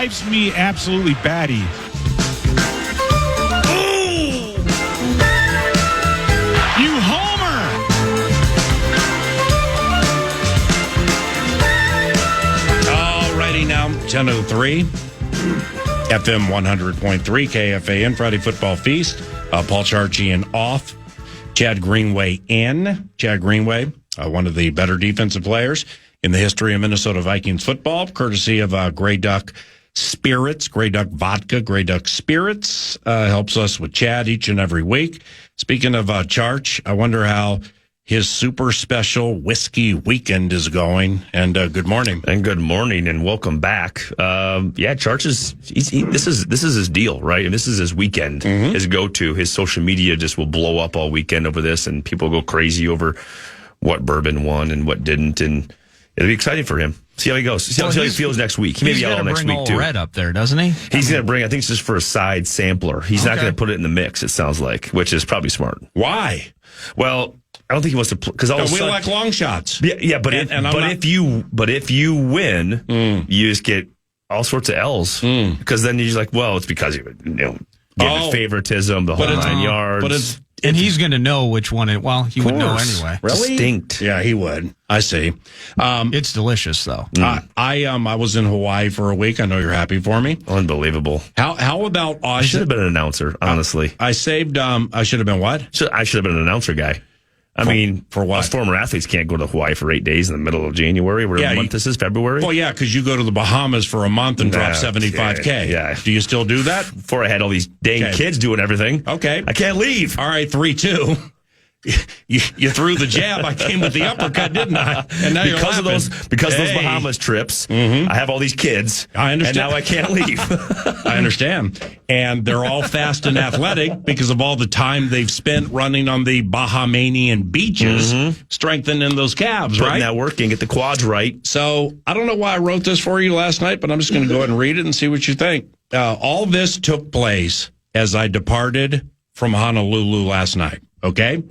drives me absolutely batty. You homer! Alrighty now, 10:03. FM 100.3 KFAN Friday Football Feast. Paul Charchian off. Chad Greenway in. Chad Greenway, one of the better defensive players in the history of Minnesota Vikings football, courtesy of Grey Duck Spirits, Grey Duck Vodka, Grey Duck Spirits, helps us with Chad each and every week. Speaking of Charch, I wonder how his super special whiskey weekend is going. And good morning. And good morning, and welcome back. Charch is this is his deal, right? And this is his weekend, his go-to. His social media just will blow up all weekend over this, and people go crazy over what bourbon won and what didn't, and it'll be exciting for him. See how he goes. See how he feels next week. He may be out next week too. Red up there, doesn't he? He's going to bring. I think it's just for a side sampler. He's not going to put it in the mix. It sounds like, which is probably smart. Why? Well, I don't think he wants to because we like long shots. Yeah, but if you win, you just get all sorts of L's because then you're just like, well, it's because you favoritism, the whole 9 yards. And he's going to know which one. He would know anyway. Really? Distinct. Yeah, he would. I see. It's delicious, though. I was in Hawaii for a week. I know you're happy for me. Unbelievable. How about I should have been an announcer, honestly. I saved. I should have been what? I should have been an announcer guy. For what? Us former athletes can't go to Hawaii for 8 days in the middle of January. Whatever month this is, February. Well, yeah, because you go to the Bahamas for a month and drop $75K. Yeah. Do you still do that? Before I had all these dang kids doing everything. Okay. I can't leave. All right, 3-2. You threw the jab. I came with the uppercut, didn't I? And now because of those Bahamas trips, I have all these kids. I understand. And now I can't leave. I understand. And they're all fast and athletic because of all the time they've spent running on the Bahamanian beaches, strengthening those calves, Putting that work in, get the quads right. So I don't know why I wrote this for you last night, but I'm just going to go ahead and read it and see what you think. All this took place as I departed from Honolulu last night. Okay,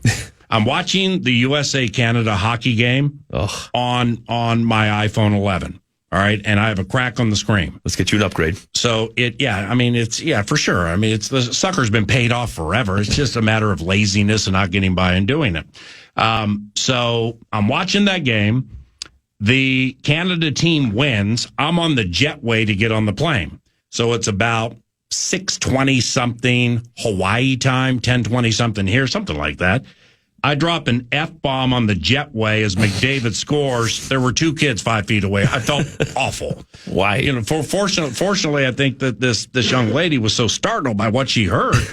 I'm watching the USA-Canada hockey game on my iPhone 11. All right, and I have a crack on the screen. Let's get you an upgrade. So for sure. I mean, the sucker's been paid off forever. It's just a matter of laziness and not getting by and doing it. So I'm watching that game. The Canada team wins. I'm on the jetway to get on the plane. So it's about 6:20 something Hawaii time, 10:20 something here, something like that. I drop an F-bomb on the jetway as McDavid scores. There were 2 kids 5 feet away. I felt awful. Why? Fortunately, I think that this young lady was so startled by what she heard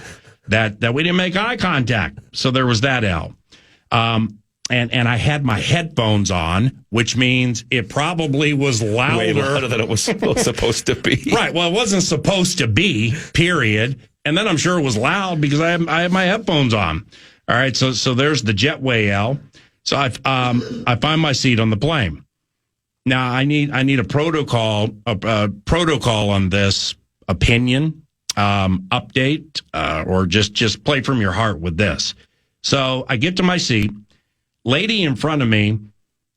that we didn't make eye contact. So there was that L. And I had my headphones on, which means it probably was louder. Way louder than it was supposed to be. Right. Well, it wasn't supposed to be, period. And then I'm sure it was loud because I have my headphones on. All right. So there's the jetway L. So I find my seat on the plane. Now I need a protocol on this opinion, update, or just play from your heart with this. So I get to my seat. Lady in front of me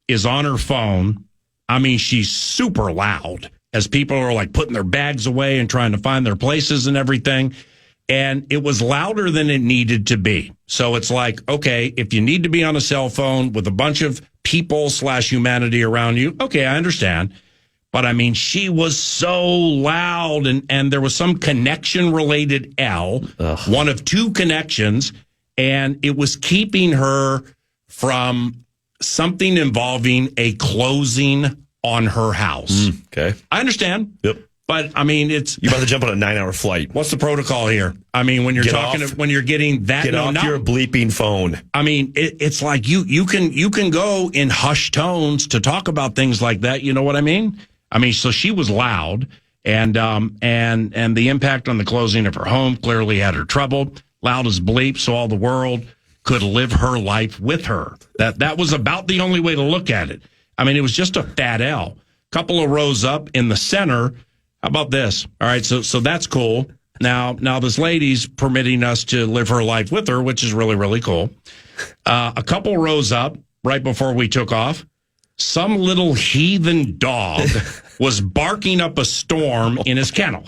is on her phone. I mean, she's super loud as people are like putting their bags away and trying to find their places and everything. And it was louder than it needed to be. So it's like, okay, if you need to be on a cell phone with a bunch of people / humanity around you, okay, I understand. But I mean, she was so loud and there was some connection related L, one of 2 connections, and it was keeping her from something involving a closing on her house. Okay. I understand. Yep. But I mean, you're about to jump on a 9-hour flight. What's the protocol here? I mean, when you're when you're getting that, get off your bleeping phone. I mean, it's like you can go in hushed tones to talk about things like that. You know what I mean? I mean, so she was loud, and the impact on the closing of her home clearly had her troubled. Loud as bleep, so all the world could live her life with her. That was about the only way to look at it. I mean, it was just a fat L. Couple of rows up in the center. How about this? All right, so that's cool. Now this lady's permitting us to live her life with her, which is really, really cool. A couple rows up right before we took off, some little heathen dog was barking up a storm in his kennel.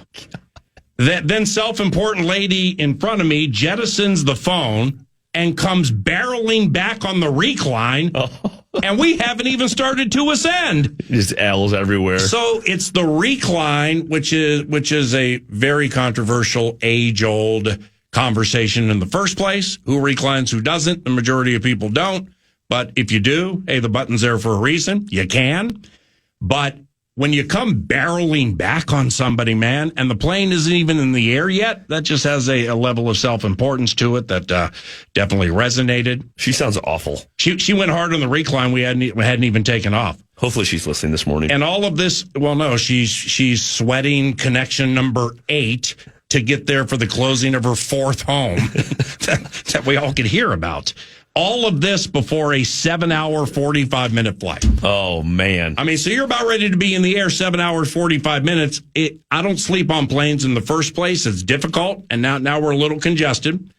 Then self-important lady in front of me jettisons the phone and comes barreling back on the recline, and we haven't even started to ascend. Just L's everywhere. So it's the recline, which is a very controversial, age-old conversation in the first place. Who reclines, who doesn't? The majority of people don't. But if you do, hey, the button's there for a reason. You can. But when you come barreling back on somebody, man, and the plane isn't even in the air yet, that just has a level of self-importance to it that definitely resonated. She sounds awful. She went hard on the recline. We hadn't even taken off. Hopefully she's listening this morning. And all of this, well, no, she's sweating connection number 8 to get there for the closing of her 4th home that we all could hear about. All of this before a 7-hour, 45-minute flight. Oh, man. I mean, so you're about ready to be in the air 7 hours, 45 minutes. I don't sleep on planes in the first place. It's difficult, and now we're a little congested.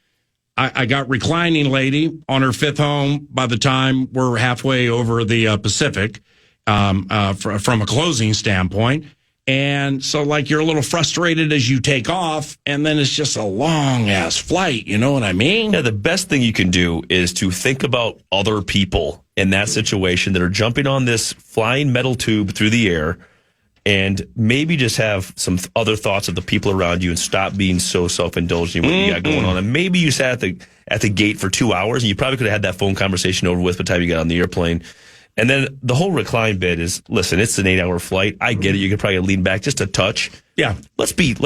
I got reclining lady on her 5th home by the time we're halfway over the Pacific from a closing standpoint. And so, like, you're a little frustrated as you take off, and then it's just a long-ass flight. You know what I mean? Yeah, the best thing you can do is to think about other people in that situation that are jumping on this flying metal tube through the air, and maybe just have some other thoughts of the people around you and stop being so self-indulgent in what you got going on. And maybe you sat at the gate for 2 hours, and you probably could have had that phone conversation over with by the time you got on the airplane. And then the whole recline bit is, listen, it's an 8-hour flight. I get it. You could probably lean back just a touch. Yeah. Let's be a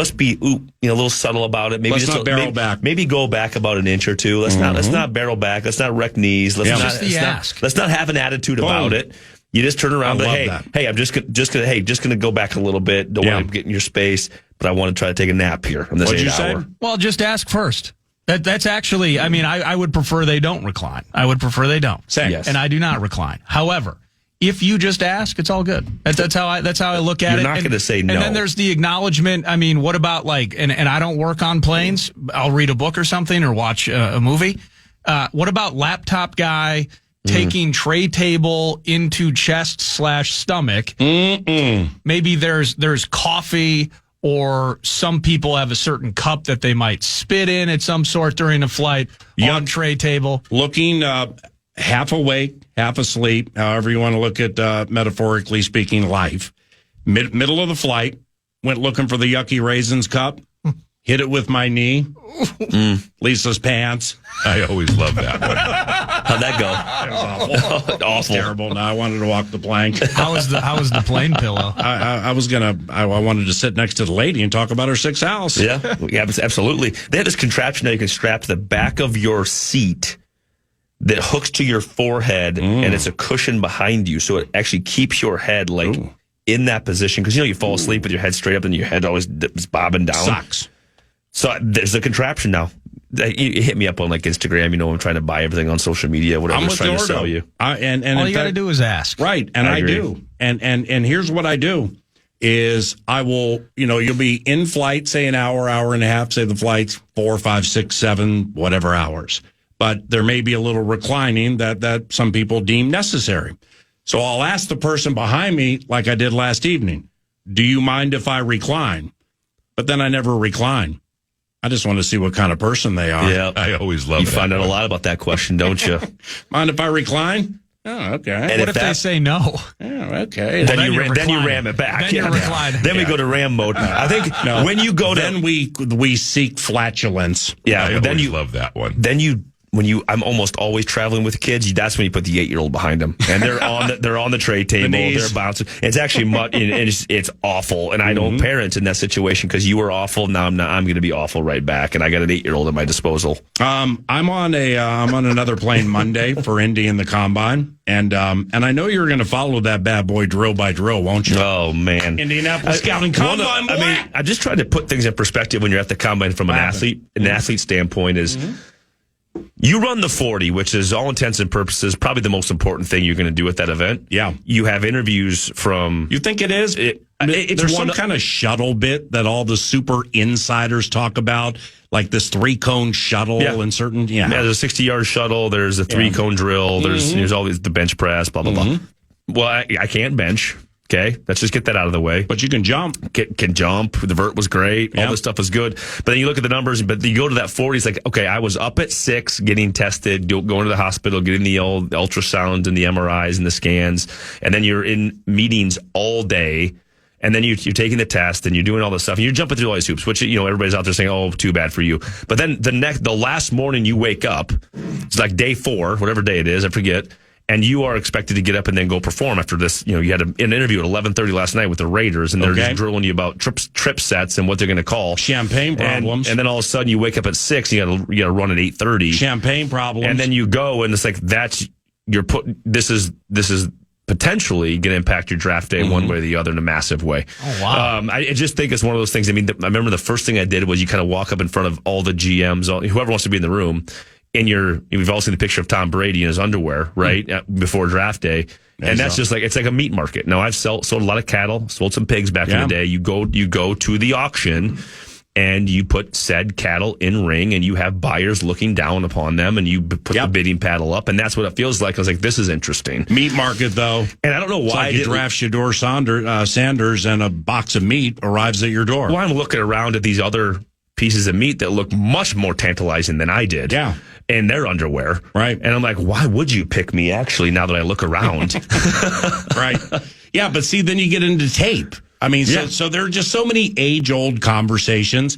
little subtle about it. Maybe let's just not barrel back. Maybe go back about an inch or two. Let's not barrel back. Let's not wreck knees. Let's not have an attitude about it. You just turn around and hey, I'm just gonna go back a little bit. Don't want to get in your space, but I want to try to take a nap here on this 8 hour. Well, just ask first. That's actually, I mean, I would prefer they don't recline. I would prefer they don't. Same. Yes. And I do not recline. However, if you just ask, it's all good. That's how I look at it. You're not going to say no. And then there's the acknowledgement. I mean, what about and I don't work on planes. I'll read a book or something or watch a movie. What about laptop guy taking tray table into chest/stomach? Maybe there's coffee, or some people have a certain cup that they might spit in at some sort during a flight on tray table. Looking half awake, half asleep, however you want to look at, metaphorically speaking, life. Middle of the flight, went looking for the Yucky Raisins cup, hit it with my knee, Lisa's pants. I always love that one. How'd that go? It was awful. Awful. Terrible. Now I wanted to walk the plank. How was the plane pillow? I wanted to sit next to the lady and talk about her 6th house. Yeah, absolutely. They have this contraption that you can strap to the back of your seat that hooks to your forehead, and it's a cushion behind you, so it actually keeps your head in that position. Because you fall asleep with your head straight up, and your head always is bobbing down. Sucks. So there's a contraption now. You hit me up on Instagram. I'm trying to buy everything on social media. Whatever I'm trying to sell you. And all you got to do is ask. Right, and I do. And here's what I do. Is I will, you'll be in flight, say an hour and a half, say the flight's 4, 5, 6, 7, whatever hours. But there may be a little reclining that some people deem necessary. So I'll ask the person behind me, like I did last evening, do you mind if I recline? But then I never recline. I just want to see what kind of person they are. Yeah, I always love that. You find out a lot about that question, don't you? Mind if I recline? Oh, okay. And what if they say no? Oh, okay. Then you ram it back. Then you recline. Then we go to ram mode. I think when you go to... Then we seek flatulence. Yeah. I always love that one. I'm almost always traveling with kids. That's when you put the 8-year-old behind them, and they're on the tray table. They're bouncing. It's actually it's awful, and I don't parent in that situation because you were awful. Now I'm going to be awful right back, and I got an 8-year-old at my disposal. I'm on another plane Monday for Indy in the Combine, and I know you're going to follow that bad boy drill by drill, won't you? Oh man, Indianapolis Scouting Combine. I just tried to put things in perspective when you're at the Combine from an athlete standpoint is. You run the 40, which is all intents and purposes probably the most important thing you're going to do at that event. Yeah. You have interviews from... You think it is? There's some kind of shuttle bit that all the super insiders talk about, like this 3-cone shuttle and certain... Yeah, there's a 60-yard shuttle. There's a 3-cone drill. There's always the bench press, blah, blah, blah. Well, I can't bench. Okay, let's just get that out of the way. But you can jump. Can jump. The vert was great. All this stuff was good. But then you look at the numbers, but you go to that 40, it's like, okay, I was up at 6 getting tested, going to the hospital, getting the ultrasounds and the MRIs and the scans. And then you're in meetings all day. And then you're taking the test and you're doing all this stuff and you're jumping through all these hoops, which, everybody's out there saying, oh, too bad for you. But then the last morning you wake up, it's like day 4, whatever day it is, I forget. And you are expected to get up and then go perform after this. You had an interview at 11:30 last night with the Raiders, and they're just drilling you about trip sets and what they're going to call champagne problems. And then all of a sudden you wake up at 6, you got to run at 8:30. Champagne problems. And then you go, and it's like this is potentially going to impact your draft day one way or the other in a massive way. Oh wow! I just think it's one of those things. I mean, I remember the first thing I did was you kind of walk up in front of all the GMs, whoever wants to be in the room. We've all seen the picture of Tom Brady in his underwear, right, before draft day. And that's just like, it's like a meat market. Now, I've sold a lot of cattle, sold some pigs back in the day. You go to the auction and you put said cattle in ring and you have buyers looking down upon them and you put the bidding paddle up. And that's what it feels like. I was like, this is interesting. Meat market, though. And I don't know why. It's like you draft Shedeur Sanders and a box of meat arrives at your door. Well, I'm looking around at these other pieces of meat that look much more tantalizing than I did. Yeah. In their underwear. Right. And I'm like, why would you pick me, actually, now that I look around? Right. Yeah, but see, then you get into tape. I mean, so there are just so many age-old conversations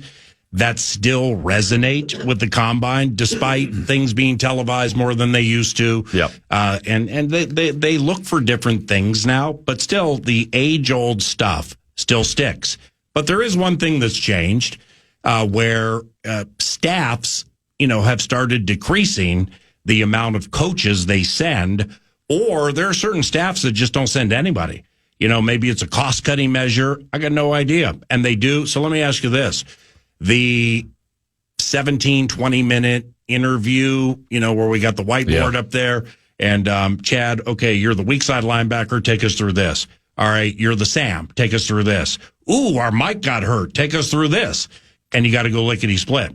that still resonate with the combine, despite things being televised more than they used to. Yep. And they look for different things now, but still, the age-old stuff still sticks. But there is one thing that's changed, where staffs have started decreasing the amount of coaches they send, or there are certain staffs that just don't send anybody. Maybe it's a cost-cutting measure. I got no idea. And they do. So let me ask you this. The 17, 20-minute interview, where we got the whiteboard up there, and Chad, okay, you're the weak side linebacker. Take us through this. All right, you're the Sam. Take us through this. Ooh, our Mike got hurt. Take us through this. And you got to go lickety-split.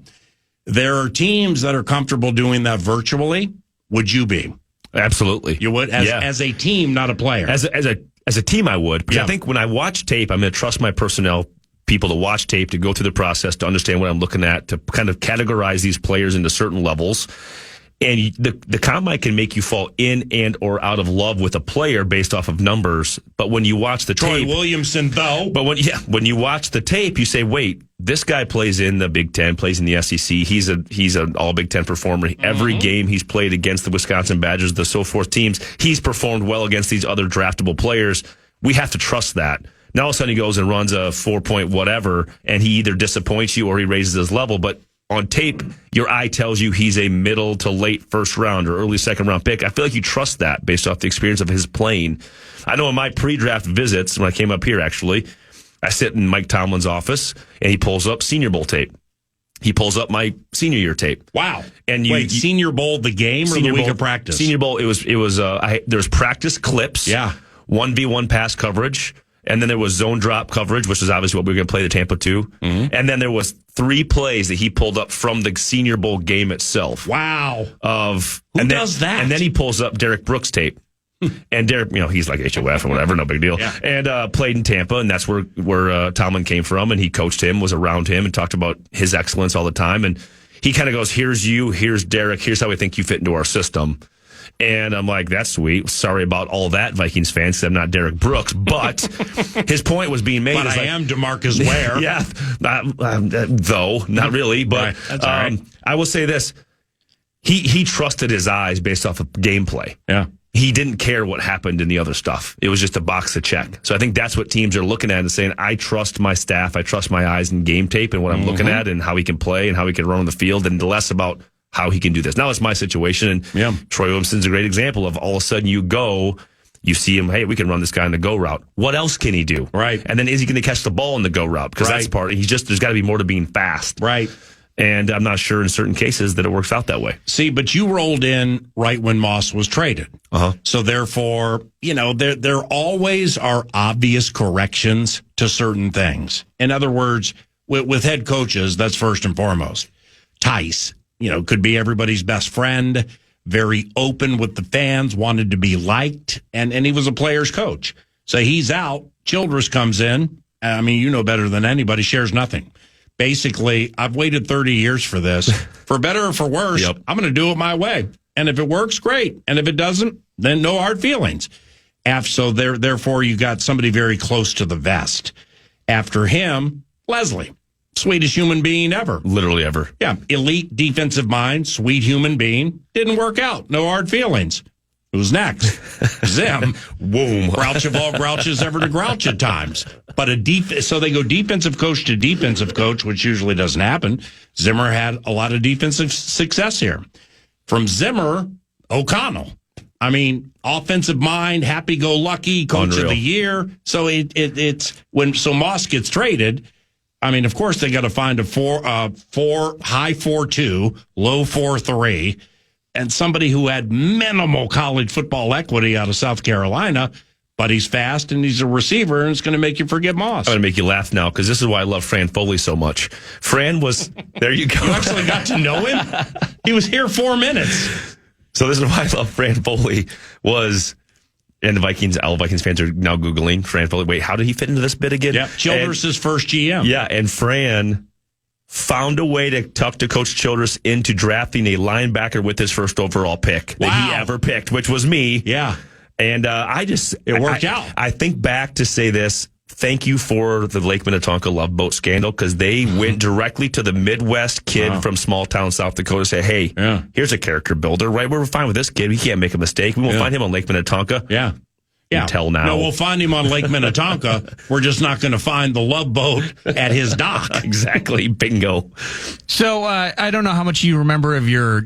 There are teams that are comfortable doing that virtually. Would you be? Absolutely. You would? As a team, not a player. As a team, I would. Because I think when I watch tape, I'm going to trust my personnel people to watch tape, to go through the process, to understand what I'm looking at, to kind of categorize these players into certain levels. And the combine can make you fall in and or out of love with a player based off of numbers. But when you watch the tape, Troy Williamson, though. But when you watch the tape, you say, wait, this guy plays in the Big Ten, plays in the SEC. He's an all Big Ten performer. Every game he's played against the Wisconsin Badgers, the so forth teams, he's performed well against these other draftable players. We have to trust that. Now all of a sudden he goes and runs a 4-point whatever, and he either disappoints you or he raises his level. But on tape, your eye tells you he's a middle to late first round or early second round pick. I feel like you trust that based off the experience of his playing. I know in my pre-draft visits, when I came up here, actually, I sit in Mike Tomlin's office and he pulls up Senior Bowl tape. He pulls up my senior year tape. Wow. And Senior Bowl, the game or the week of practice? Senior Bowl, there's practice clips. Yeah. 1v1 pass coverage. And then there was zone drop coverage, which is obviously what we were going to play the Tampa 2. Mm-hmm. And then there was 3 plays that he pulled up from the Senior Bowl game itself. Wow. Who does that? And then he pulls up Derek Brooks' tape. And Derek, he's like HOF or whatever, no big deal. Yeah. And played in Tampa, and that's where Tomlin came from, and he coached him, was around him, and talked about his excellence all the time. And he kind of goes, here's you, here's Derek, here's how we think you fit into our system. And I'm like, that's sweet. Sorry about all that, Vikings fans, because I'm not Derek Brooks. But his point was being made. But I am DeMarcus Ware. Yeah, though, not really. But right. That's all right. I will say this. He trusted his eyes based off of gameplay. Yeah. He didn't care what happened in the other stuff. It was just a box to check. So I think that's what teams are looking at and saying, I trust my staff. I trust my eyes in game tape and what I'm looking at and how he can play and how he can run on the field, and less about how he can do this. Now it's my situation, and Troy Williamson's a great example of all of a sudden you see him, hey, we can run this guy in the go route. What else can he do? Right. And then is he going to catch the ball in the go route? Because that's part. There's got to be more to being fast. Right. And I'm not sure in certain cases that it works out that way. See, but you rolled in right when Moss was traded. Uh-huh. So therefore, there always are obvious corrections to certain things. In other words, with head coaches, that's first and foremost. Tice, could be everybody's best friend, very open with the fans, wanted to be liked, and he was a player's coach. So he's out. Childress comes in. I mean, you know better than anybody, shares nothing. Basically, I've waited 30 years for this. For better or for worse, I'm going to do it my way. And if it works, great. And if it doesn't, then no hard feelings. So therefore, you got somebody very close to the vest. After him, Leslie. Sweetest human being ever. Literally ever. Yeah. Elite defensive mind, sweet human being. Didn't work out. No hard feelings. Who's next? Zim. Boom. Grouch of all grouches ever to grouch at times. But so they go defensive coach to defensive coach, which usually doesn't happen. Zimmer had a lot of defensive success here. From Zimmer, O'Connell. I mean, offensive mind, happy-go-lucky, coach of the year. So it's when Moss gets traded. I mean, of course, they got to find a high 4.2, low 4.3, and somebody who had minimal college football equity out of South Carolina, but he's fast and he's a receiver, and it's going to make you forget Moss. I'm going to make you laugh now because this is why I love Fran Foley so much. Fran was, there you go. You actually got to know him? He was here 4 minutes. So this is why I love Fran Foley was... And all Vikings fans are now Googling Fran Foley. Wait, how did he fit into this bid again? Yeah, Childress' first GM. Yeah, and Fran found a way to talk to Coach Childress into drafting a linebacker with his first overall pick that he ever picked, which was me. Yeah. And it worked out. I think back to say this. Thank you for the Lake Minnetonka Love Boat scandal because they went directly to the Midwest kid from small town South Dakota to say, hey, here's a character builder, right? We're fine with this kid. We can't make a mistake. We won't find him on Lake Minnetonka. Yeah. Until now. No, we'll find him on Lake Minnetonka. We're just not going to find the Love Boat at his dock. Exactly. Bingo. So I don't know how much you remember of your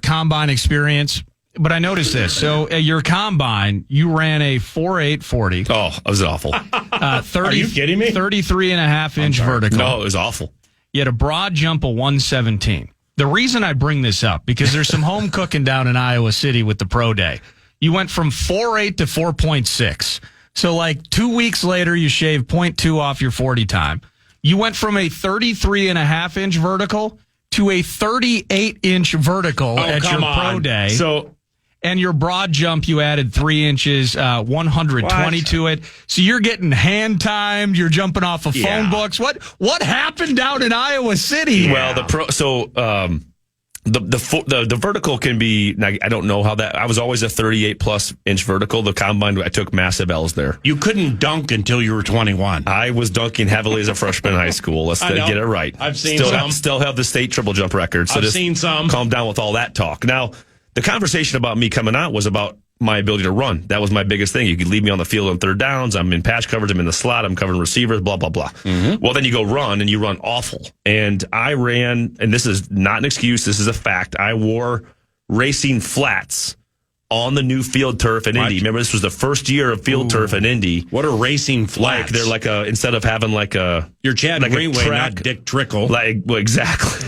combine experience, but I noticed this. So at your combine, you ran a 4.8 40. Oh, it was awful. 30, Are you kidding me? 33.5-inch vertical. No, it was awful. You had a broad jump of 117. The reason I bring this up, because there's some home cooking down in Iowa City with the pro day. You went from 4.8 to 4.6. So like 2 weeks later, you shave 0.2 off your 40 time. You went from a 33.5-inch vertical to a 38-inch vertical at your pro day. And your broad jump, you added 3 inches, 120 to it. So you're getting hand timed. You're jumping off of phone books. What happened down in Iowa City? Well, the vertical can be. I don't know how that. I was always a 38+ inch vertical. The combine, I took massive L's there. You couldn't dunk until you were 21. I was dunking heavily as a freshman in high school. Let's get it right. I've seen some. Still have the state triple jump record. So I've seen some. Calm down with all that talk. Now, the conversation about me coming out was about my ability to run. That was my biggest thing. You could leave me on the field on third downs. I'm in patch coverage. I'm in the slot. I'm covering receivers, blah, blah, blah. Mm-hmm. Well, then you go run, and you run awful. And I ran, and this is not an excuse. This is a fact. I wore racing flats on the new field turf in Indy. Remember, this was the first year of field turf in Indy. What are racing flats? They're like instead of having You're Chad Greenway, not Dick Trickle. Exactly.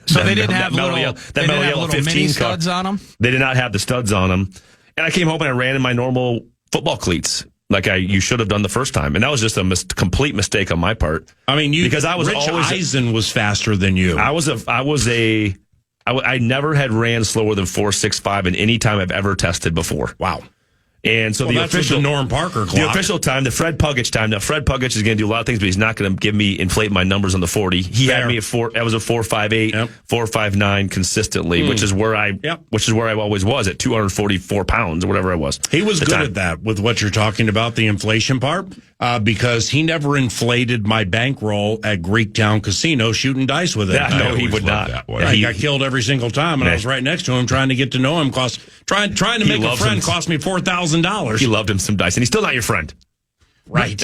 So they didn't have little mini studs on them? They did not have the studs on them. And I came home and I ran in my normal football cleats like you should have done the first time. And that was just a complete mistake on my part. I mean, because I was Rich Eisen was faster than you. I never had ran slower than 4.65 in any time I've ever tested before. Wow. And so the official Norm Parker clock. The official time, the Fred Puggich time. Now Fred Puggich is going to do a lot of things, but he's not going to inflate my numbers on the 40. He had me at 4. That was a 4.58, 4.59 consistently, which is where I always was at 244 pounds or whatever I was. He was good at that with what you're talking about, the inflation part, because he never inflated my bankroll at Greektown Casino shooting dice with it. No, he would not. He got killed every single time, and I was right next to him trying to get to know him. Trying to make a friend cost me $4,000. He loved him some dice, and he's still not your friend. Right.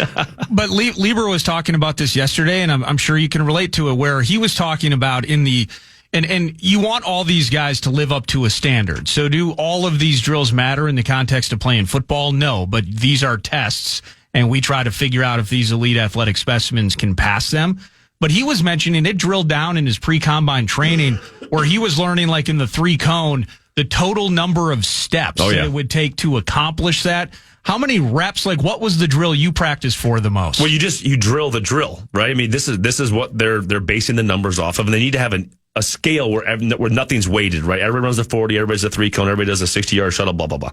But Lieber was talking about this yesterday, and I'm sure you can relate to it, where he was talking about and you want all these guys to live up to a standard. So do all of these drills matter in the context of playing football? No, but these are tests, and we try to figure out if these elite athletic specimens can pass them. But he was mentioning it drilled down in his pre-combine training where he was learning, like in the 3-cone, the total number of steps that it would take to accomplish that. How many reps? Like, what was the drill you practiced for the most? Well, you drill the drill, right? I mean, this is what they're basing the numbers off of, and they need to have a scale where nothing's weighted, right? Everybody runs a 40, everybody does a 3-cone, everybody does a 60-yard shuttle, blah, blah, blah.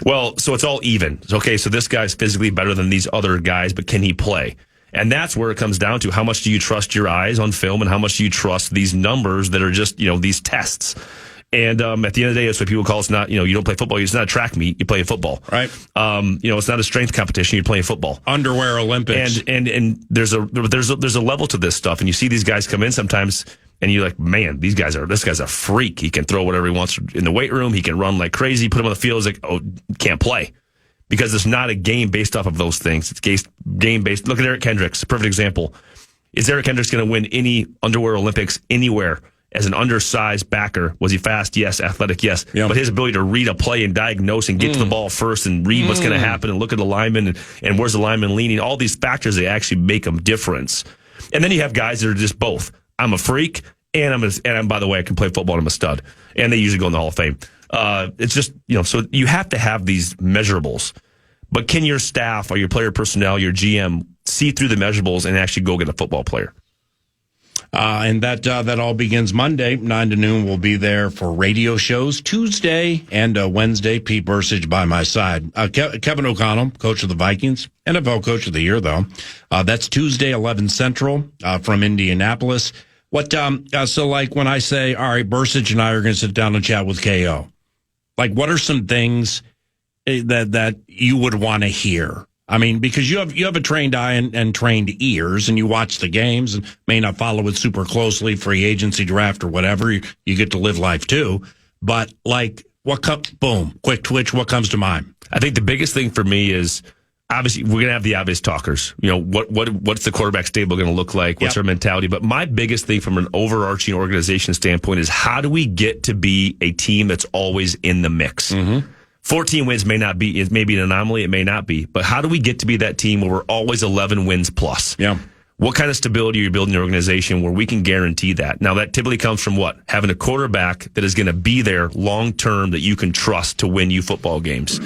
Well, so it's all even. Okay, so this guy's physically better than these other guys, but can he play? And that's where it comes down to how much do you trust your eyes on film and how much do you trust these numbers that are just, these tests. And at the end of the day, that's what people call it's not, you don't play football. It's not a track meet. You play football. Right. It's not a strength competition. You're playing football. Underwear Olympics. And there's a level to this stuff. And you see these guys come in sometimes and you're like, man, this guy's a freak. He can throw whatever he wants in the weight room. He can run like crazy. Put him on the field. It's like, oh, can't play. Because it's not a game based off of those things. It's game based. Look at Eric Kendricks. Perfect example. Is Eric Kendricks going to win any underwear Olympics anywhere? As an undersized backer, was he fast? Yes. Athletic? Yes. Yep. But his ability to read a play and diagnose and get to the ball first and read what's going to happen and look at the lineman and where's the lineman leaning, all these factors, they actually make a difference. And then you have guys that are just both. I'm a freak and I'm by the way, I can play football and I'm a stud. And they usually go in the Hall of Fame. It's just, so you have to have these measurables. But can your staff or your player personnel, your GM, see through the measurables and actually go get a football player? And that all begins Monday, 9 to noon. We'll be there for radio shows Tuesday and Wednesday. Pete Bursage by my side. Kevin O'Connell, coach of the Vikings, NFL Coach of the Year, though. That's Tuesday, 11 Central, from Indianapolis. So like when I say, all right, Bursage and I are going to sit down and chat with KO, like what are some things that you would want to hear? I mean, because you have a trained eye and trained ears, and you watch the games and may not follow it super closely, free agency draft or whatever. You get to live life too. But like, quick twitch, what comes to mind? I think the biggest thing for me is obviously we're going to have the obvious talkers. What's the quarterback stable going to look like? What's our mentality? But my biggest thing from an overarching organization standpoint is how do we get to be a team that's always in the mix? 14 wins may not be, it may be an anomaly, it may not be, but how do we get to be that team where we're always 11 wins plus? Yeah. What kind of stability are you building in your organization where we can guarantee that? Now, that typically comes from what? Having a quarterback that is going to be there long term that you can trust to win you football games.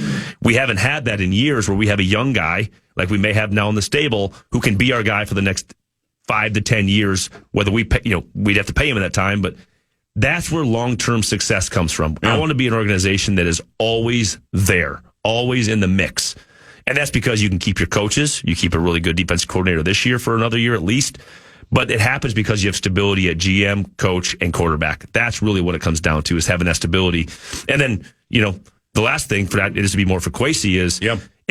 We haven't had that in years where we have a young guy, like we may have now in the stable, who can be our guy for the next 5 to 10 years, whether we pay, we'd have to pay him at that time, but that's where long-term success comes from. I want to be an organization that is always there, always in the mix. And that's because you can keep your coaches. You keep a really good defensive coordinator this year for another year at least. But it happens because you have stability at GM, coach, and quarterback. That's really what it comes down to, is having that stability. And then, the last thing for that is to be more for Kwesi is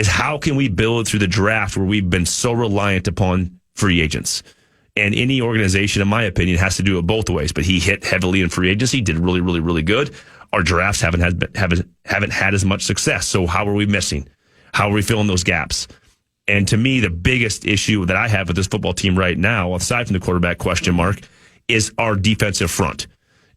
how can we build through the draft where we've been so reliant upon free agents? And any organization, in my opinion, has to do it both ways. But he hit heavily in free agency, did really, really, really good. Our drafts haven't had as much success. So how are we missing? How are we filling those gaps? And to me, the biggest issue that I have with this football team right now, aside from the quarterback question mark, is our defensive front.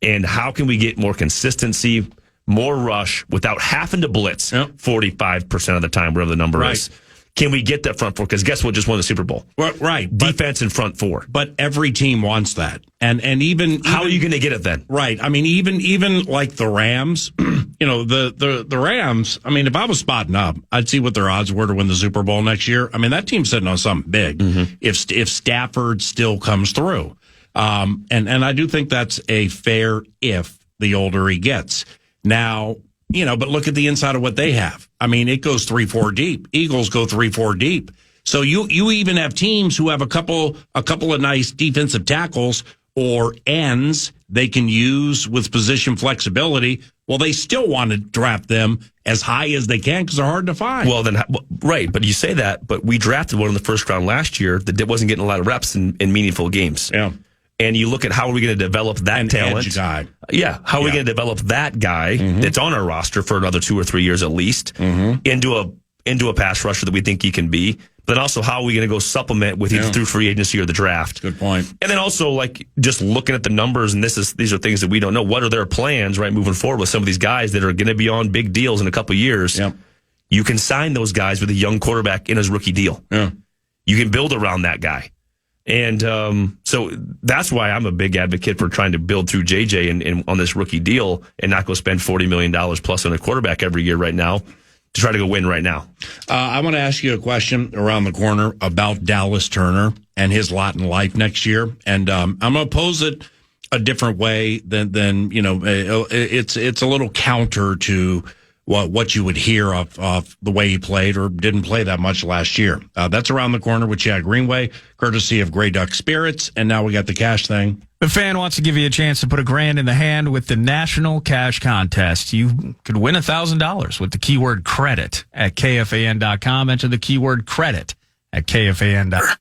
And how can we get more consistency, more rush without having to blitz 45% of the time, whatever the number is? Can we get that front four? Because guess what? Just won the Super Bowl. Right. Defense and front four. But every team wants that. And even how are you going to get it then? Right. I mean, even like the Rams, the Rams, I mean, if I was spotting up, I'd see what their odds were to win the Super Bowl next year. I mean, that team's sitting on something big if Stafford still comes through. And I do think that's a fair if the older he gets. Now, but look at the inside of what they have. I mean, it goes 3-4 deep. Eagles go 3-4 deep. So you even have teams who have a couple of nice defensive tackles or ends they can use with position flexibility. Well, they still want to draft them as high as they can because they're hard to find. Well, then, right. But you say that, but we drafted one in the first round last year that wasn't getting a lot of reps in meaningful games. Yeah. And you look at how are we going to develop that talent? Edge guy. Yeah. How are we going to develop that guy that's on our roster for another 2 or 3 years at least into a pass rusher that we think he can be? But then also, how are we going to go supplement with either through free agency or the draft? Good point. And then also, like, just looking at the numbers, and these are things that we don't know. What are their plans, right, moving forward with some of these guys that are going to be on big deals in a couple of years? Yep. You can sign those guys with a young quarterback in his rookie deal. Yeah. You can build around that guy. And so that's why I'm a big advocate for trying to build through JJ and on this rookie deal and not go spend $40 million plus on a quarterback every year right now to try to go win right now. I want to ask you a question around the corner about Dallas Turner and his lot in life next year. And I'm going to pose it a different way than it's a little counter to what you would hear of the way he played or didn't play that much last year. That's Around the Corner with Chad Greenway, courtesy of Grey Duck Spirits. And now we got the cash thing. The Fan wants to give you a chance to put $1,000 in the hand with the National Cash Contest. You could win $1,000 with the keyword credit at KFAN.com. Enter the keyword credit at KFAN.com.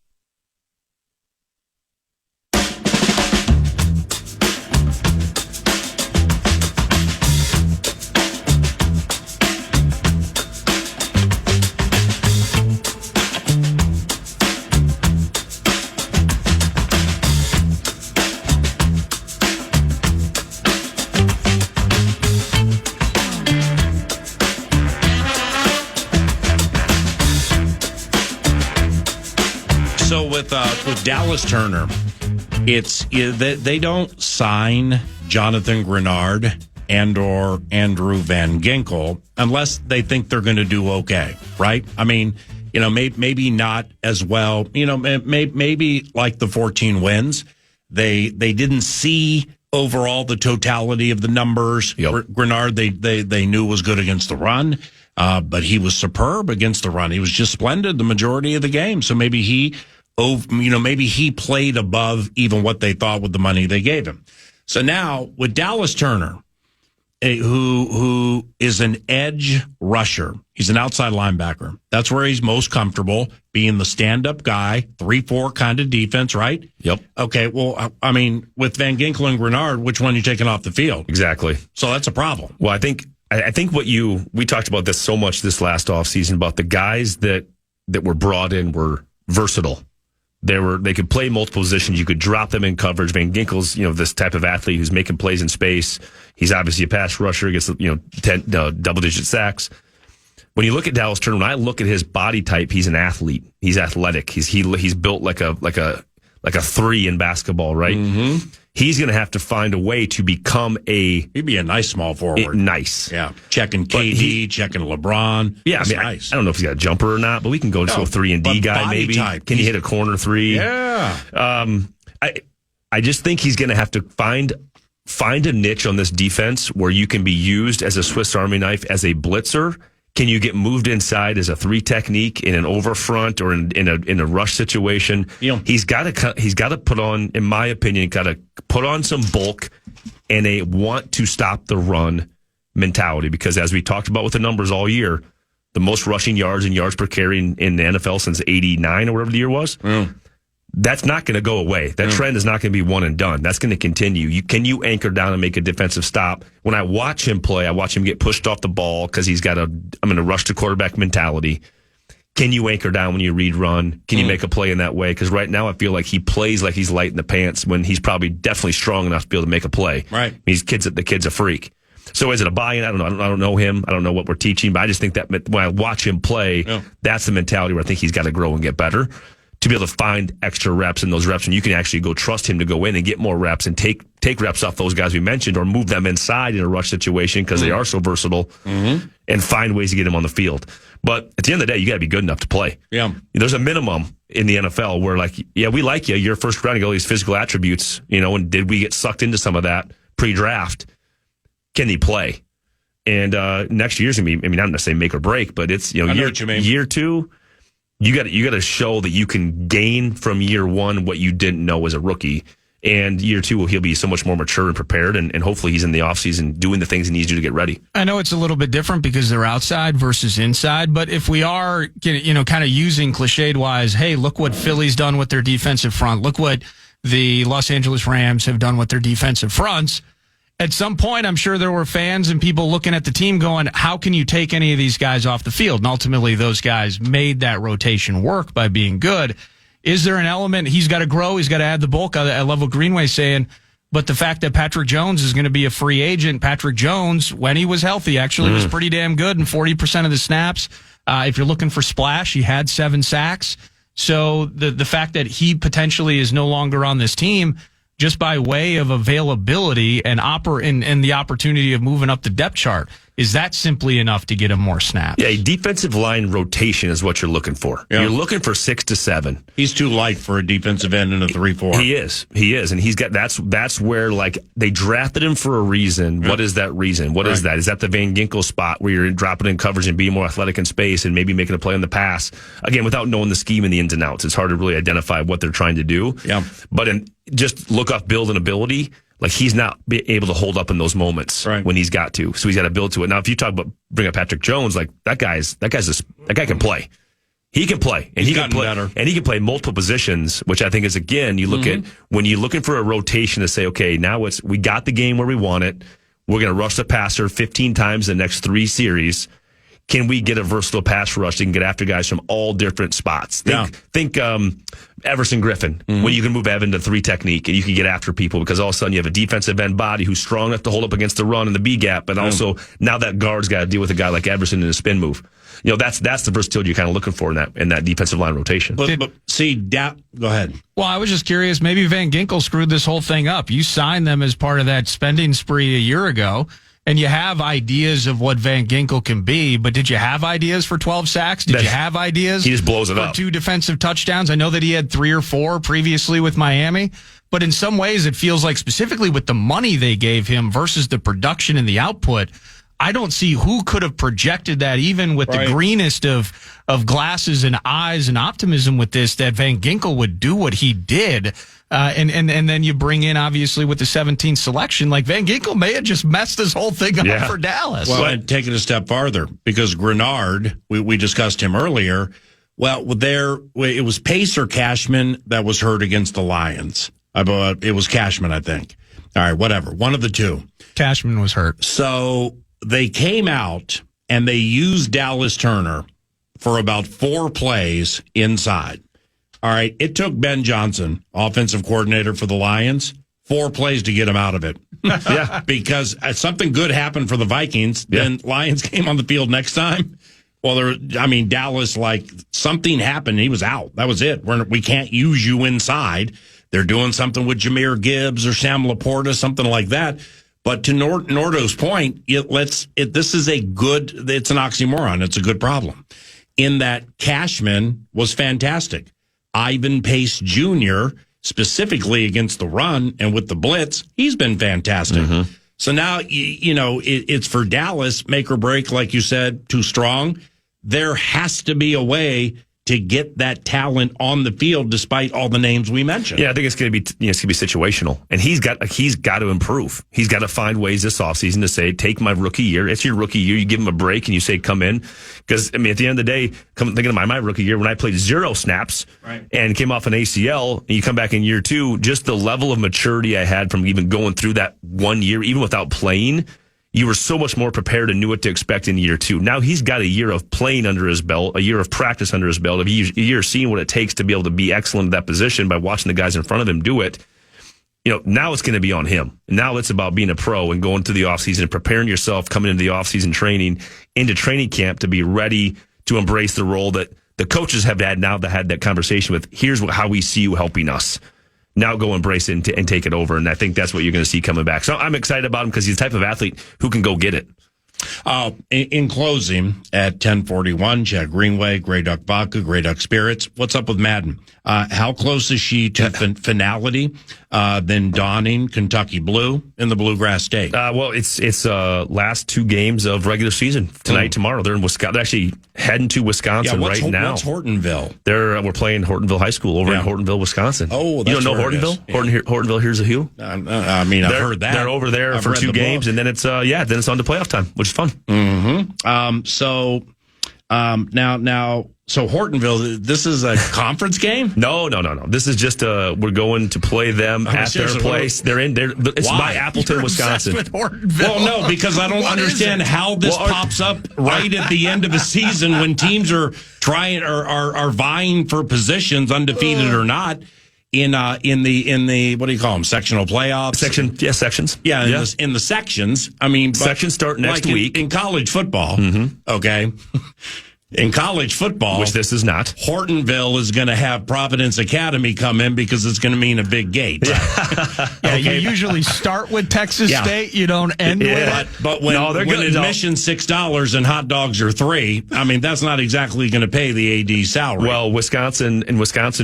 So with Dallas Turner, they don't sign Jonathan Grenard and/or Andrew Van Ginkel unless they think they're going to do okay, right? I mean, maybe not as well. Maybe like the 14 wins, they didn't see overall the totality of the numbers. Yep. Grenard, they knew was good against the run. But he was superb against the run. He was just splendid the majority of the game. So maybe he played above even what they thought with the money they gave him. So now with Dallas Turner, who is an edge rusher, he's an outside linebacker. That's where he's most comfortable, being the stand-up guy, 3-4 kind of defense, right? Yep. Okay, well, I mean, with Van Ginkel and Grenard, which one are you taking off the field? Exactly. So that's a problem. Well, I think we talked about this so much this last offseason about the guys that were brought in were versatile. They could play multiple positions. You could drop them in coverage. Van Ginkel's, this type of athlete who's making plays in space. He's obviously a pass rusher, gets, 10 double-digit sacks. When you look at Dallas Turner, when I look at his body type, he's an athlete. He's athletic. He's built like a 3 in basketball, right? Mm-hmm. He's going to have to find a way to become he'd be a nice small forward. Nice. Yeah. Checking KD, checking LeBron. Yeah. Nice. I don't know if he's got a jumper or not, but we can go to a 3-and-D guy maybe. Type. Can he hit a corner 3? Yeah. I just think he's going to have to find a niche on this defense where you can be used as a Swiss Army knife as a blitzer. Can you get moved inside as a 3 technique in an overfront or in a rush situation? He's got to put on, in my opinion, put on some bulk and a want to stop the run mentality. Because as we talked about with the numbers all year, the most rushing yards and yards per carry in the NFL since '89 or whatever the year was. That's not going to go away. That trend is not going to be one and done. That's going to continue. Can you anchor down and make a defensive stop? When I watch him play, I watch him get pushed off the ball because he's got I'm going to rush to quarterback mentality. Can you anchor down when you read run? Can you make a play in that way? Because right now I feel like he plays like he's light in the pants when he's probably definitely strong enough to be able to make a play. Right. The kid's a freak. So is it a buy-in? I don't know. I don't know him. I don't know what we're teaching, but I just think that when I watch him play, that's the mentality where I think he's got to grow and get better. To be able to find extra reps in those reps, and you can actually go trust him to go in and get more reps and take reps off those guys we mentioned or move them inside in a rush situation because they are so versatile and find ways to get them on the field. But at the end of the day, you got to be good enough to play. Yeah. There's a minimum in the NFL where we like you. You're first round, you got all these physical attributes, and did we get sucked into some of that pre-draft? Can he play? And next year's going to be, I'm not going to say make or break, but it's, year 2. You got to show that you can gain from year 1 what you didn't know as a rookie. And year 2, he'll be so much more mature and prepared. And hopefully he's in the offseason doing the things he needs to do to get ready. I know it's a little bit different because they're outside versus inside. But if we are, kind of using cliched wise, hey, look what Philly's done with their defensive front. Look what the Los Angeles Rams have done with their defensive fronts. At some point, I'm sure there were fans and people looking at the team going, how can you take any of these guys off the field? And ultimately, those guys made that rotation work by being good. Is there an element? He's got to grow. He's got to add the bulk. I love what Greenway's saying. But the fact that Patrick Jones is going to be a free agent, Patrick Jones, when he was healthy, actually was pretty damn good in 40% of the snaps. If you're looking for splash, he had 7 sacks. So the fact that he potentially is no longer on this team, just by way of availability and the opportunity of moving up the depth chart, Is that simply enough to get him more snaps? Yeah, a defensive line rotation is what you're looking for. Yeah. You're looking for 6 to 7. He's too light for a defensive end in a 3-4. He is, and he's got that's where like they drafted him for a reason. Yeah. What is that reason? What is that? Is that the Van Ginkel spot where you're dropping in coverage and being more athletic in space and maybe making a play on the pass? Again, without knowing the scheme and the ins and outs, it's hard to really identify what they're trying to do. Yeah, but just look up build and ability. Like he's not able to hold up in those moments when he's got to. So he's got to build to it. Now, if you bring up Patrick Jones, like that guy can play. He can play, and he can play better, and he can play multiple positions. Which I think is again, you look at when you're looking for a rotation to say, okay, now we got the game where we want it. We're going to rush the passer 15 times in the next 3 series. Can we get a versatile pass rush that can get after guys from all different spots? Think Everson Griffin, when you can move Evan to 3 technique and you can get after people because all of a sudden you have a defensive end body who's strong enough to hold up against the run and the B gap, but also now that guard's got to deal with a guy like Everson in a spin move. That's the versatility you're kind of looking for in that defensive line rotation. But go ahead. Well, I was just curious. Maybe Van Ginkel screwed this whole thing up. You signed them as part of that spending spree a year ago. And you have ideas of what Van Ginkel can be, but did you have ideas for 12 sacks? Did you have ideas? He just blows it for up. 2 defensive touchdowns? I know that he had 3 or 4 previously with Miami, but in some ways it feels like specifically with the money they gave him versus the production and the output, I don't see who could have projected that even with the greenest of glasses and eyes and optimism with this, that Van Ginkel would do what he did. And then you bring in, obviously, with the 17th selection, like Van Ginkel may have just messed this whole thing up for Dallas. Well, and take it a step farther, because Grenard, we discussed him earlier. Well, it was Pace or Cashman that was hurt against the Lions. It was Cashman, I think. All right, whatever. One of the two. Cashman was hurt. So they came out and they used Dallas Turner for about 4 plays inside. All right, it took Ben Johnson, offensive coordinator for the Lions, 4 plays to get him out of it. Because something good happened for the Vikings. Then Lions came on the field next time. Well, Dallas, something happened. He was out. That was it. We can't use you inside. They're doing something with Jahmyr Gibbs or Sam Laporta, something like that. But to Nordo's point, it's an oxymoron. It's a good problem. In that Cashman was fantastic. Ivan Pace Jr., specifically against the run and with the blitz, he's been fantastic. Mm-hmm. So now, it's for Dallas, make or break, like you said, too strong. There has to be a way to get that talent on the field, despite all the names we mentioned. Yeah, I think it's going to be situational, and he's got to improve. He's got to find ways this offseason to say, take my rookie year. It's your rookie year. You give him a break and you say, come in, because at the end of the day, thinking of my rookie year when I played 0 snaps and came off an ACL, and you come back in year 2, just the level of maturity I had from even going through that 1 year, even without playing. You were so much more prepared and knew what to expect in year 2. Now he's got a year of playing under his belt, a year of practice under his belt, a year seeing what it takes to be able to be excellent at that position by watching the guys in front of him do it. Now it's going to be on him. Now it's about being a pro and going through the offseason and preparing yourself coming into the offseason training, into training camp to be ready to embrace the role that the coaches have had that conversation with. Here's how we see you helping us. Now go embrace it and take it over. And I think that's what you're going to see coming back. So I'm excited about him because he's the type of athlete who can go get it. In closing, at 10:41, Chad Greenway, Grey Duck Vodka, Grey Duck Spirits. What's up with Madden? How close is she to finality than donning Kentucky Blue in the Bluegrass State? Well, it's last 2 games of regular season tonight, tomorrow. They're in Wisconsin. They're actually heading to Wisconsin right now. What's Hortonville? We're playing Hortonville High School over in Hortonville, Wisconsin. Oh, you don't know Hortonville? Hortonville, here's a Hue. I've heard that. They're over there for 2 games, and then it's on to playoff time, which is fun. Mm-hmm. So Hortonville, this is a conference game? No. This is just we're going to play them at their place. It's by Appleton, Wisconsin. With Hortonville. Well, no, because I don't understand how this pops up right at the end of a season when teams are are vying for positions, undefeated or not. In the what do you call them, sectional playoffs? Sections. Yeah, in the sections. Sections start next week in college football. Mm-hmm. Okay, In college football, which this is not. Hortonville is going to have Providence Academy come in because it's going to mean a big gate. Yeah, you usually start with Texas State. You don't end with it. But when admission's $6 and hot dogs are $3, I mean, that's not exactly going to pay the AD salary. Well, Wisconsin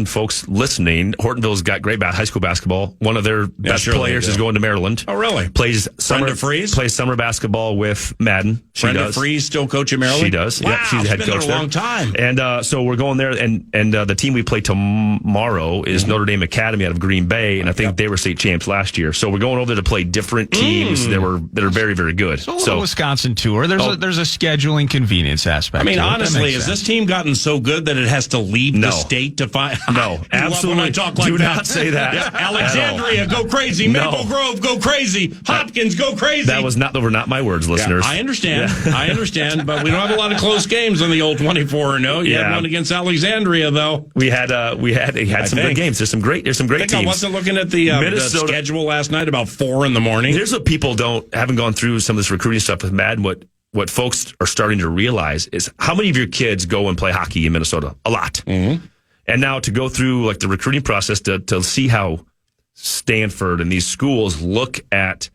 folks listening, Hortonville's got great high school basketball. One of their best players is going to Maryland. Oh, really? Plays summer basketball with Madden. Brenda Freese still coach at Maryland? She does. Wow, yep, she's the head coach. A long time. And so we're going there, and the team we play tomorrow is Notre Dame Academy out of Green Bay, and I think they were state champs last year. So we're going over there to play different teams that are very, very good. So a little Wisconsin tour. There's a scheduling convenience aspect. I mean, honestly, has this team gotten so good that it has to leave the state to find? No, absolutely. When I talk like Do not say that. Alexandria, go crazy. Maple Grove, go crazy. Hopkins, go crazy. Those were not my words, listeners. I understand, but we don't have a lot of close games on the old 24-0. You had one against Alexandria, though. We had some good games. There's some great teams. I wasn't looking at the schedule last night about 4 in the morning. Here's what people haven't gone through some of this recruiting stuff with Madden. What folks are starting to realize is how many of your kids go and play hockey in Minnesota? A lot. Mm-hmm. And now to go through like the recruiting process to see how Stanford and these schools look at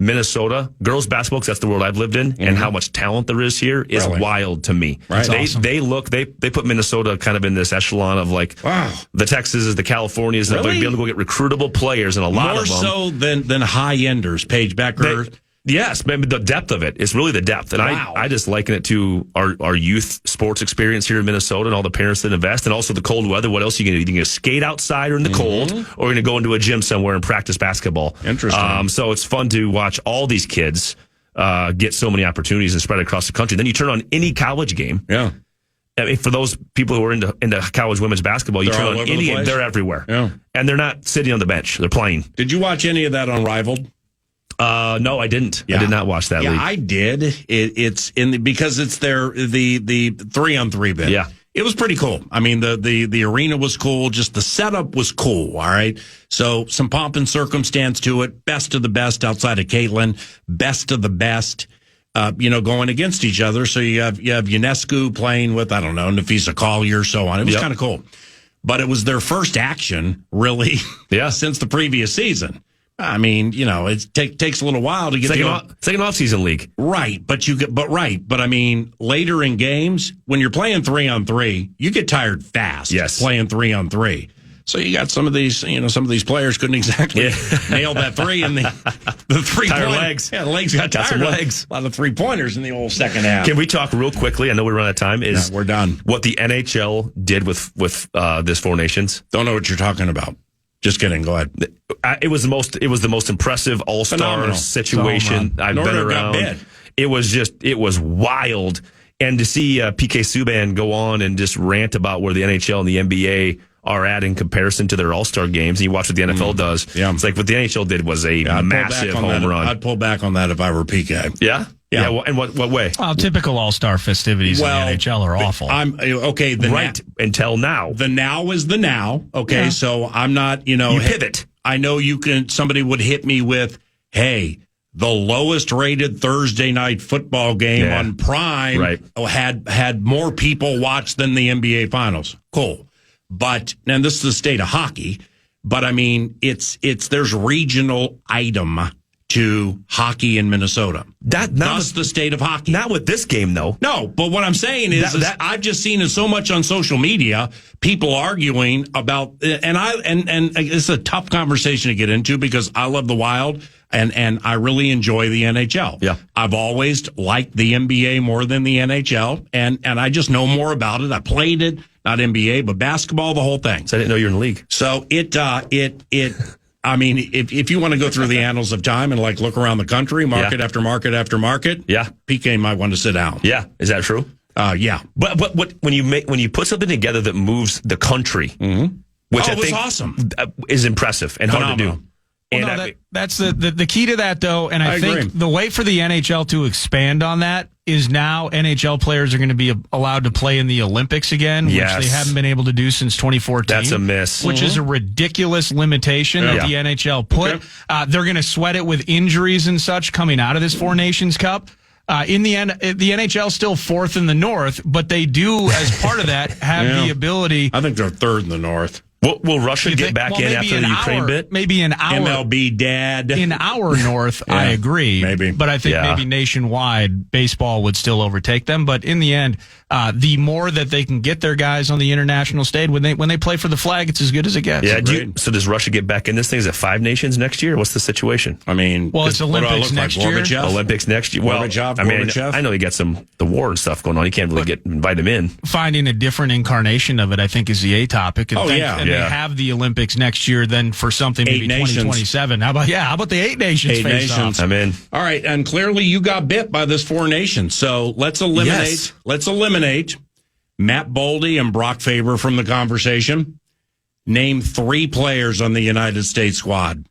Minnesota girls basketball, because that's the world I've lived in, and how much talent there is here is wild to me. Right. They put Minnesota kind of in this echelon of like the Texases, the Californias, and they're be able to go get recruitable players, and a lot of them more so than high enders. Paige Becker. Yes, maybe the depth of it is really the depth. And I just liken it to our youth sports experience here in Minnesota and all the parents that invest, and also the cold weather. What else are you going to do? You're going to skate outside or in the cold, or you're going to go into a gym somewhere and practice basketball. Interesting. So it's fun to watch all these kids get so many opportunities and spread across the country. Then you turn on any college game. Yeah. I mean, for those people who are into college women's basketball, you turn on any game, they're everywhere. Yeah. And they're not sitting on the bench. They're playing. Did you watch any of that on Rivaled? No, I didn't. Yeah. I did not watch that league. I did. It's because it's the 3-on-3 bit. Yeah. It was pretty cool. I mean, the arena was cool. Just the setup was cool. All right. So some pomp and circumstance to it. Best of the best outside of Caitlin. Best of the best, going against each other. So you have Ionescu playing with, I don't know, Nafisa Collier, so on. It was kind of cool. But it was their first action, really, since the previous season. I mean, it takes a little while to get second off-season league, right? But I mean, later in games when you're playing 3-on-3, you get tired fast. Yes, playing 3-on-3. So you got some of these players couldn't exactly nail that three in the 3 tired legs. Yeah, the legs got tired. Some legs. A lot of 3-pointers in the old second half. Can we talk real quickly? I know we run out of time. We're done. What the NHL did with this Four Nations? Don't know what you're talking about. Just kidding. Go ahead. It was the most impressive all-star situation I've been around. It was wild. And to see PK Subban go on and just rant about where the NHL and the NBA are at in comparison to their all-star games, and you watch what the NFL does. Yeah. It's like what the NHL did was a massive home run. I'd pull back on that if I were PK. Yeah? Yeah. And what way? Well, typical all-star festivities in the NHL are awful. Until now. The now is the now. Okay, so I'm not, You pivot. I know somebody would hit me with, hey, the lowest rated Thursday night football game on Prime had more people watch than the NBA Finals. Cool. But, and this is the state of hockey, but I mean, there's regional item to hockey in Minnesota. That's the state of hockey. Not with this game, though. No, but what I'm saying is I've just seen it so much on social media, people arguing about, and it's a tough conversation to get into because I love the Wild and I really enjoy the NHL. Yeah. I've always liked the NBA more than the NHL, and I just know more about it. I played it, not NBA, but basketball, the whole thing. So I didn't know you were in the league. So I mean, if you want to go through the annals of time and like look around the country, market after market after market, PK might want to sit down. Yeah, is that true? Yeah. But when you put something together that moves the country, which I think awesome, is impressive and hard to do. Well, that's the key to that, though, and I think the way for the NHL to expand on that is now NHL players are going to be allowed to play in the Olympics again, which they haven't been able to do since 2014. That's a miss. Which is a ridiculous limitation that the NHL put. They're going to sweat it with injuries and such coming out of this Four Nations Cup. In the end, the NHL still fourth in the North, but they do, as part of that, have the ability. I think they're third in the North. Will Russia get back in after the Ukraine bit? Maybe an hour. MLB dad. In our North, I agree. Maybe. But I think maybe nationwide, baseball would still overtake them. But in the end, the more that they can get their guys on the international stage, when they play for the flag, it's as good as it gets. Yeah. So does Russia get back in this thing? Is it 5 nations next year? What's the situation? I mean, well, it's Olympics next year. Olympics next year. Well, I know you got the war and stuff going on. You can't really invite them in. Finding a different incarnation of it, I think, is the A topic. And they have the Olympics next year, then for something maybe 2027. How about the 8 nations? 8 nations. I'm in. All right, and clearly you got bit by this 4 nations. So let's eliminate. Yes. Let's eliminate Matt Boldy and Brock Faber from the conversation. Name 3 players on the United States squad.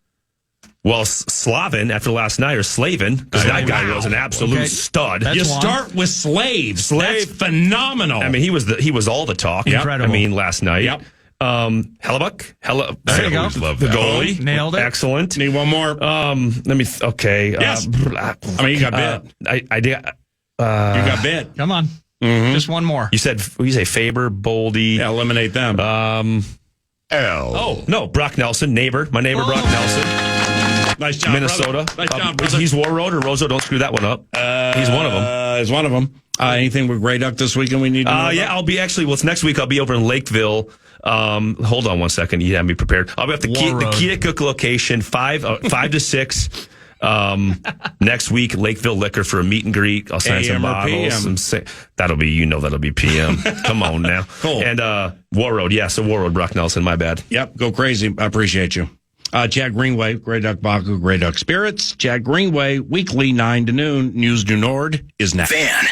Well, Slavin after last night, or Slavin, because that guy was an absolute stud. You start with Slave. That's phenomenal. I mean, he was all the talk. Incredible. I mean, last night. Yep. Hellebuck. There you go. Love the that. goalie. Nailed it. Excellent. Need one more. Okay. Yes. I mean, you got bit. I did. You got bit. Come on. Just one more. You say Faber, Boldy. Yeah, eliminate them. Brock Nelson, my neighbor Brock Nelson. Nice job, Minnesota. Brother. Nice job, brother. He's Warroad or Rozo. Don't screw that one up. He's one of them. He's one of them. Anything with Grey Duck this weekend we need to know about? I'll be it's next week. I'll be over in Lakeville. Hold on one second. You have me prepared. I'll be at the Keokuk location, 5 to 6. Next week, Lakeville Liquor for a meet and greet. I'll sign some bottles. That'll be PM. Come on now. Cool. And Warroad, so Warroad, Brock Nelson. My bad. Yep, go crazy. I appreciate you. Chad Greenway, Grey Duck Baku, Grey Duck Spirits. Chad Greenway, weekly 9 to noon. News du Nord is next. Fan.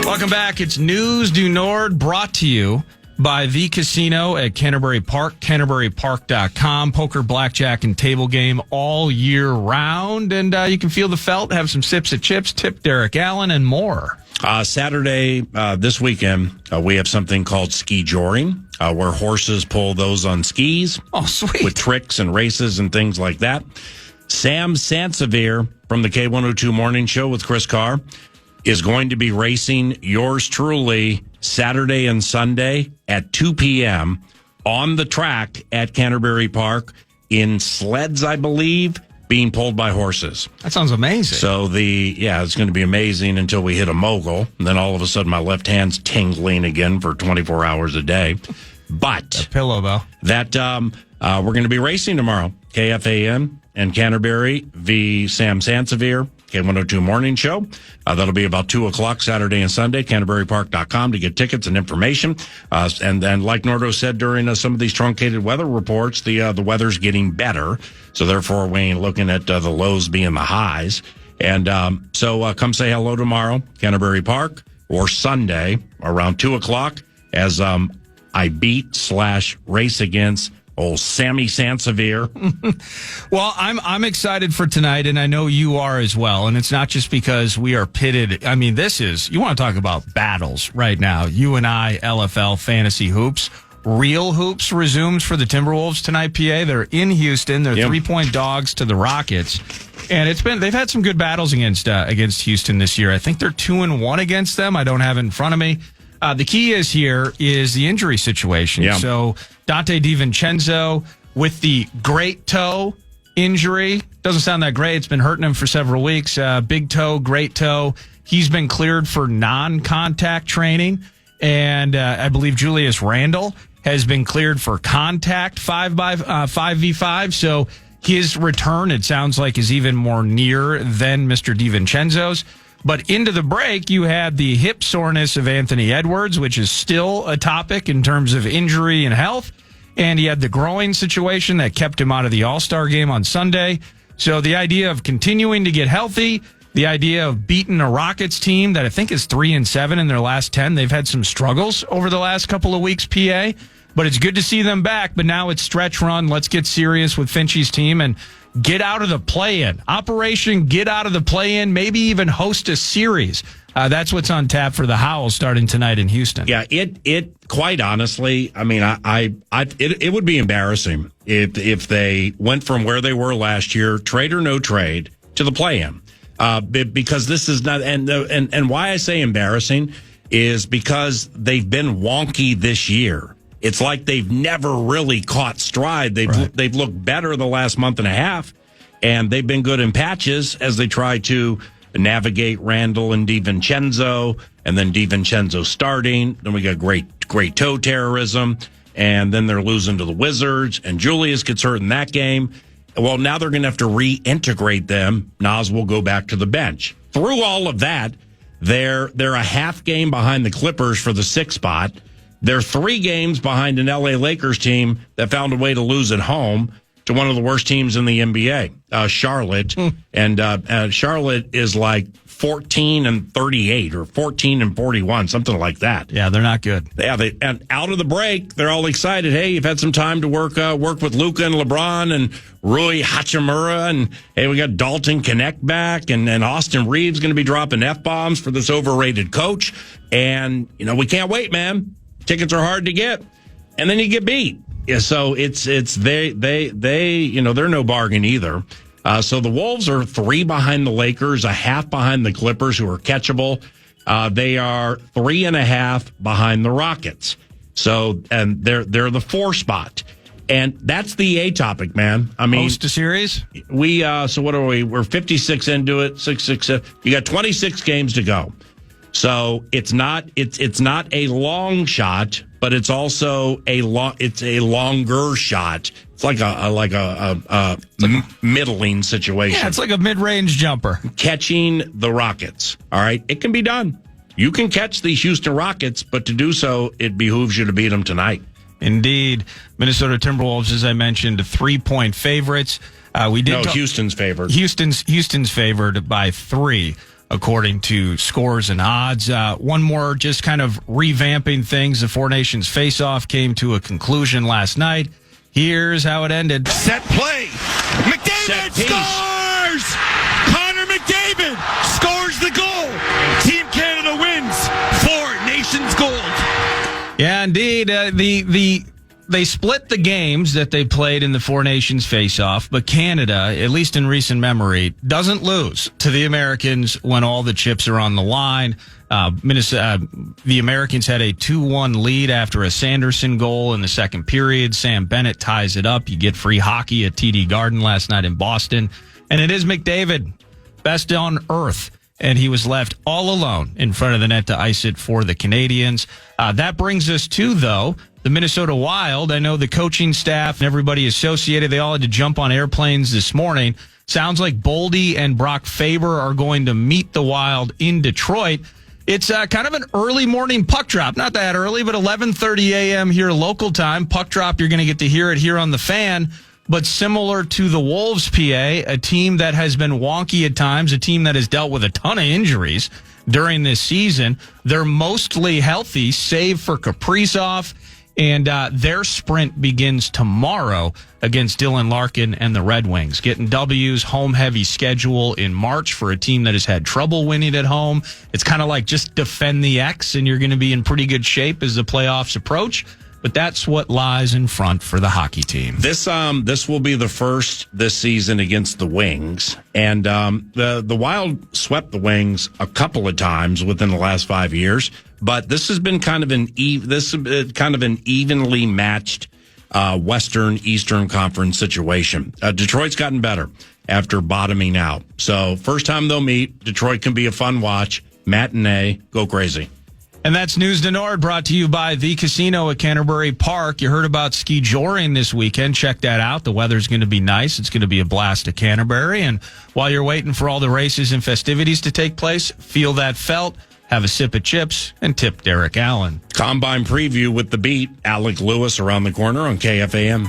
Welcome back. It's News du Nord, brought to you by The Casino at Canterbury Park, CanterburyPark.com. Poker, blackjack, and table game all year round. And you can feel the felt, have some sips of chips, tip Derek Allen, and more. Saturday, this weekend, we have something called ski joring, where horses pull those on skis. Oh, sweet. With tricks and races and things like that. Sam Sansevier from the K102 Morning Show with Chris Carr is going to be racing yours truly Saturday and Sunday at 2 p.m. on the track at Canterbury Park in sleds, I believe, being pulled by horses. That sounds amazing. So it's going to be amazing until we hit a mogul. And then all of a sudden my left hand's tingling again for 24 hours a day. But that pillow, though. We're going to be racing tomorrow. KFAN and Canterbury v. Sam Sansevier. K102 Morning Show. That'll be about 2 o'clock Saturday and Sunday. CanterburyPark.com to get tickets and information. And then, like Nordo said during some of these truncated weather reports, the weather's getting better. So therefore, we ain't looking at the lows being the highs. And so come say hello tomorrow, Canterbury Park, or Sunday around 2 o'clock as I beat/race against old Sammy Sansevier. Well, I'm excited for tonight, and I know you are as well. And it's not just because we are pitted. I mean, you want to talk about battles right now. You and I, LFL Fantasy Hoops. Real Hoops resumes for the Timberwolves tonight, PA. They're in Houston. They're 3-point dogs to the Rockets. And they've had some good battles against Houston this year. I think they're 2-1 against them. I don't have it in front of me. The key is the injury situation. Yeah. So Dante DiVincenzo with the great toe injury. Doesn't sound that great. It's been hurting him for several weeks. Big toe, great toe. He's been cleared for non-contact training. And I believe Julius Randle has been cleared for contact 5v5. So his return, it sounds like, is even more near than Mr. DiVincenzo's. But into the break, you had the hip soreness of Anthony Edwards, which is still a topic in terms of injury and health. And he had the groin situation that kept him out of the All-Star game on Sunday. So the idea of continuing to get healthy, the idea of beating a Rockets team that I think is 3-7 in their last 10. They've had some struggles over the last couple of weeks, PA. But it's good to see them back. But now it's stretch run. Let's get serious with Finchie's team and get out of the play-in. Operation get out of the play-in, maybe even host a series. That's what's on tap for the Howls starting tonight in Houston. Yeah, it quite honestly, I mean, it would be embarrassing if they went from where they were last year, trade or no trade, to the play-in. Because this is not, and why I say embarrassing is because they've been wonky this year. It's like they've never really caught stride. They've looked better the last month and a half, and they've been good in patches as they try to navigate Randall and DiVincenzo, and then DiVincenzo starting. Then we got great toe terrorism, and then they're losing to the Wizards, and Julius gets hurt in that game. Well, now they're going to have to reintegrate them. Nas will go back to the bench. Through all of that, they're a half game behind the Clippers for the 6th spot. They're 3 games behind an LA Lakers team that found a way to lose at home to one of the worst teams in the NBA, Charlotte. And Charlotte is like 14-38 or 14-41, something like that. Yeah, they're not good. Yeah, and out of the break, they're all excited. Hey, you've had some time to work with Luka and LeBron and Rui Hachimura, and hey, we got Dalton Connect back, and Austin Reeves going to be dropping F-bombs for this overrated coach. And, we can't wait, man. Tickets are hard to get. And then you get beat. Yeah, so it's they they're no bargain either. So the Wolves are 3 behind the Lakers, a half behind the Clippers, who are catchable. They are 3.5 behind the Rockets. So, and they're the 4 spot. And that's the A topic, man. I mean, host a series. So what are we? We're 56 into it. 6. You got 26 games to go. So it's not a long shot, but it's also a longer shot. It's like a middling situation. Yeah, it's like a mid-range jumper. Catching the Rockets. All right, it can be done. You can catch the Houston Rockets, but to do so, it behooves you to beat them tonight. Indeed. Minnesota Timberwolves, as I mentioned, 3-point favorites. Houston's favored. Houston's favored by 3. According to scores and odds. One more, just kind of revamping things. The Four Nations face-off came to a conclusion last night. Here's how it ended. Set play. McDavid scores! Connor McDavid scores the goal. Team Canada wins. Four Nations gold. Yeah, indeed. They split the games that they played in the Four Nations face-off, but Canada, at least in recent memory, doesn't lose to the Americans when all the chips are on the line. The Americans had a 2-1 lead after a Sanderson goal in the second period. Sam Bennett ties it up. You get free hockey at TD Garden last night in Boston. And it is McDavid, best on earth. And he was left all alone in front of the net to ice it for the Canadians. That brings us to, though, the Minnesota Wild. I know the coaching staff and everybody associated, they all had to jump on airplanes this morning. Sounds like Boldy and Brock Faber are going to meet the Wild in Detroit. It's kind of an early morning puck drop. Not that early, but 11:30 a.m. here local time. Puck drop, you're going to get to hear it here on the Fan. But similar to the Wolves, PA, a team that has been wonky at times, a team that has dealt with a ton of injuries during this season. They're mostly healthy, save for Kaprizov. And their sprint begins tomorrow against Dylan Larkin and the Red Wings. Getting W's, home-heavy schedule in March for a team that has had trouble winning at home. It's kind of like just defend the X, and you're going to be in pretty good shape as the playoffs approach. But that's what lies in front for the hockey team. This will be the first this season against the Wings, and the Wild swept the Wings a couple of times within the last 5 years. But this has been kind of an evenly matched Western Eastern Conference situation. Detroit's gotten better after bottoming out. So first time they'll meet, Detroit can be a fun watch. Matinee, go crazy. And that's News to Nord, brought to you by The Casino at Canterbury Park. You heard about ski joring this weekend. Check that out. The weather's going to be nice. It's going to be a blast at Canterbury. And while you're waiting for all the races and festivities to take place, feel that felt, have a sip of chips, and tip Derek Allen. Combine preview with the beat. Alec Lewis around the corner on KFAN.